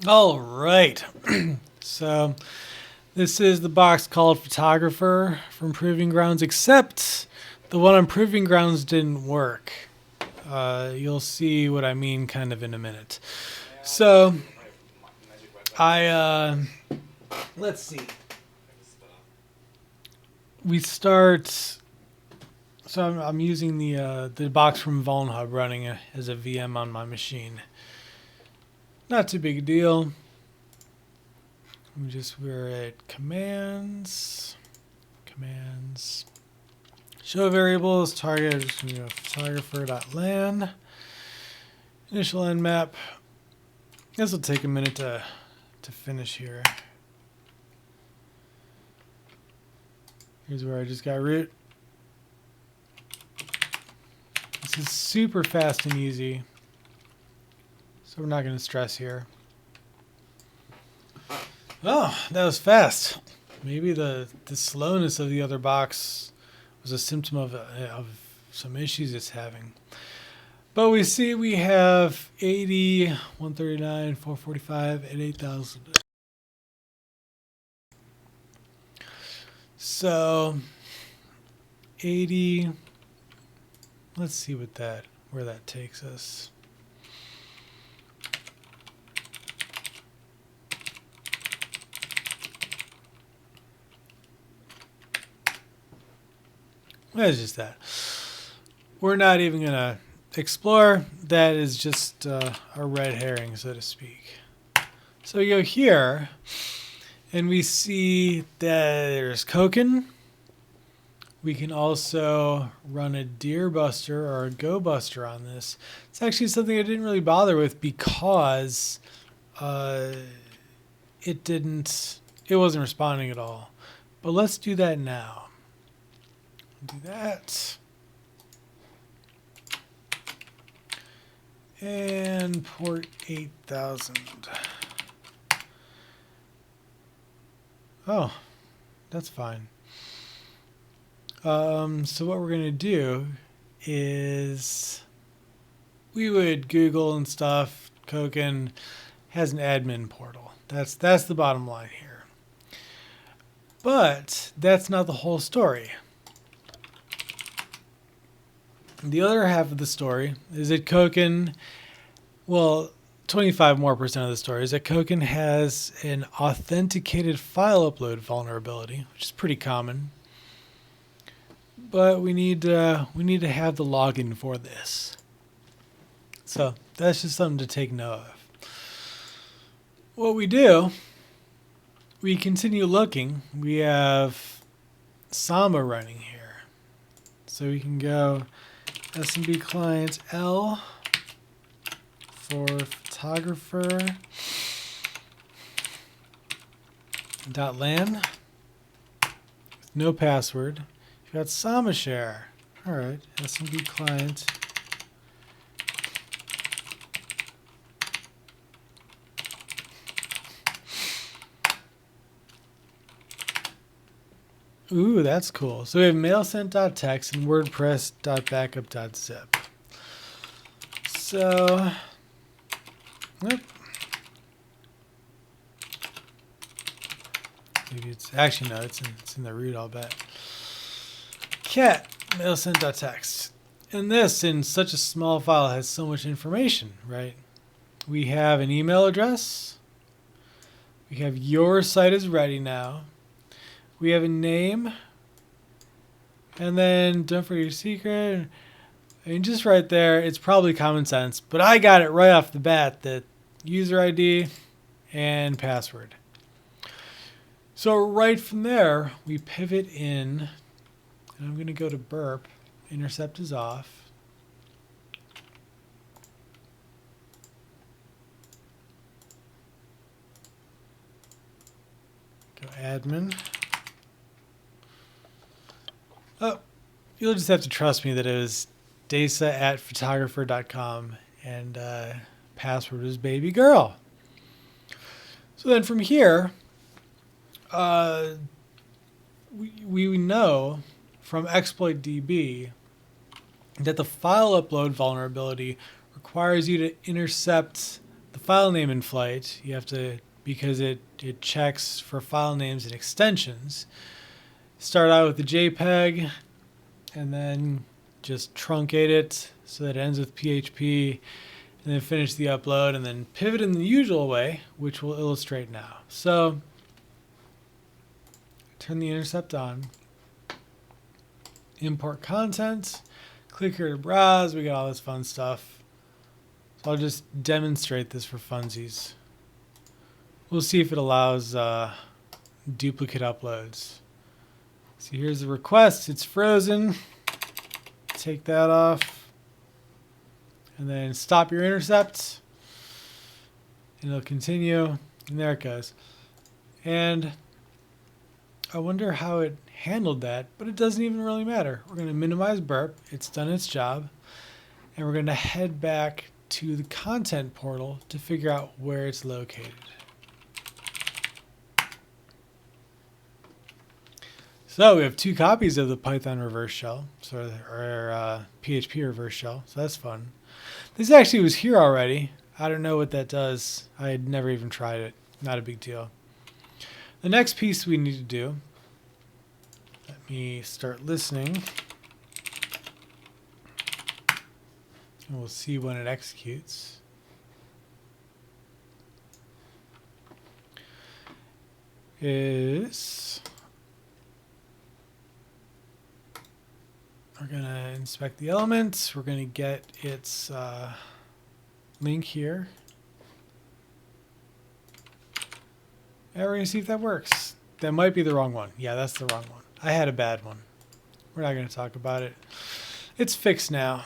All right. So this is the box called Photographer from Proving Grounds, except the one on Proving Grounds didn't work. You'll see what I mean kind of in a minute. So let's see. We start. So I'm using the box from vulnhub running as a VM on my machine. Not too big a deal. We're at commands, show variables, target, photographer.lan, initial nmap. This will take a minute to finish here. Here's where I just got root. This is super fast and easy, so we're not going to stress here. Oh, that was fast. Maybe the slowness of the other box was a symptom of some issues it's having. But we see we have 80, 139, 445, and 8,000. So 80. Let's see where that takes us. That's just that. We're not even going to explore. That is just a red herring, so to speak. So we go here, and we see that there's Koken. We can also run a deer buster or a go buster on this. It's actually something I didn't really bother with because it wasn't responding at all. But let's do that now. Do that. And port 8000. Oh, that's fine. So what we're going to do is we would Google and stuff. Koken has an admin portal. That's the bottom line here. But that's not the whole story. The other half of the story is that Koken, 25% more of the story is that Koken has an authenticated file upload vulnerability, which is pretty common. But we need to have the login for this. So that's just something to take note of. What we do, we continue looking. We have Samba running here. So we can go SMB client L for photographer .lan with no password. You've got Samba share. All right, SMB client. Ooh, that's cool. So we have mailsent.txt and wordpress.backup.zip. So, maybe it's actually no, it's in the root, I'll bet. Cat mailsent.txt. And this, in such a small file, has so much information, right? We have an email address. We have your site is ready now. We have a name, and then don't forget your secret. And just right there, it's probably common sense, but I got it right off the bat that user ID and password. So right from there, we pivot in, and I'm going to go to burp. Intercept is off. Go admin. Oh, you'll just have to trust me that it was dasa@photographer.com and password was baby girl. So then from here, we know from exploit.db that the file upload vulnerability requires you to intercept the file name in flight, you have to, because it checks for file names and extensions, start out with the JPEG and then just truncate it so that it ends with PHP, and then finish the upload, and then pivot in the usual way, which we'll illustrate now. So turn the intercept on, import content, click here to browse. We got all this fun stuff. So I'll just demonstrate this for funsies. We'll see if it allows duplicate uploads. So here's the request. It's frozen. Take that off. And then stop your intercept. And it'll continue. And there it goes. And I wonder how it handled that, but it doesn't even really matter. We're going to minimize burp. It's done its job. And we're going to head back to the content portal to figure out where it's located. So we have 2 copies of the Python reverse shell, or PHP reverse shell, so that's fun. This actually was here already. I don't know what that does. I had never even tried it. Not a big deal. The next piece we need to do, let me start listening, and we'll see when it executes. We're going to inspect the elements. We're going to get its link here. And we're going to see if that works. That might be the wrong one. Yeah, that's the wrong one. I had a bad one. We're not going to talk about it. It's fixed now.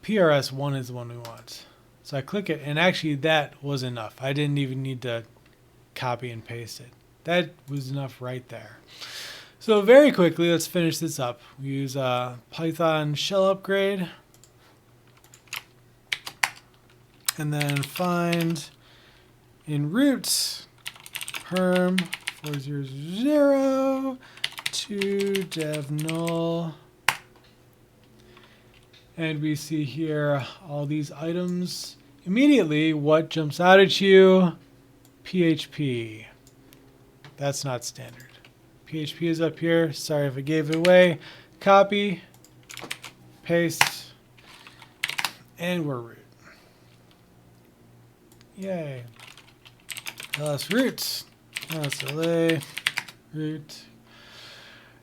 PRS1 is the one we want. So I click it, and actually that was enough. I didn't even need to copy and paste it. That was enough right there. So very quickly, let's finish this up. We use Python shell upgrade, and then find in root perm 400 to dev null, and we see here all these items. Immediately, what jumps out at you? PHP. That's not standard. PHP is up here. Sorry if I gave it away. Copy, paste, and we're root. Yay. ls root, LSLA, root.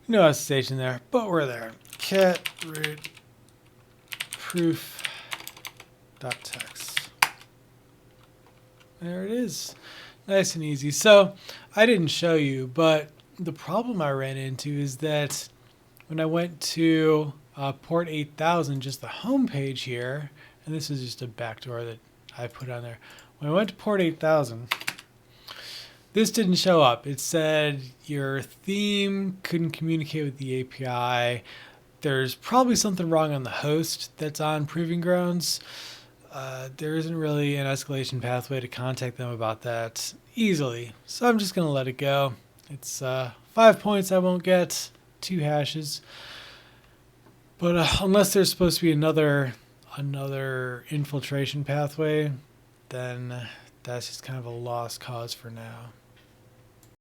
No station there, but we're there. Cat root proof.txt. There it is. Nice and easy. So I didn't show you, but the problem I ran into is that when I went to port 8000, just the home page here, and this is just a backdoor that I put on there. When I went to port 8000, this didn't show up. It said your theme couldn't communicate with the API. There's probably something wrong on the host that's on Proving Grounds. There isn't really an escalation pathway to contact them about that easily. So I'm just going to let it go. It's 5 points I won't get, 2 hashes. But unless there's supposed to be another infiltration pathway, then that's just kind of a lost cause for now.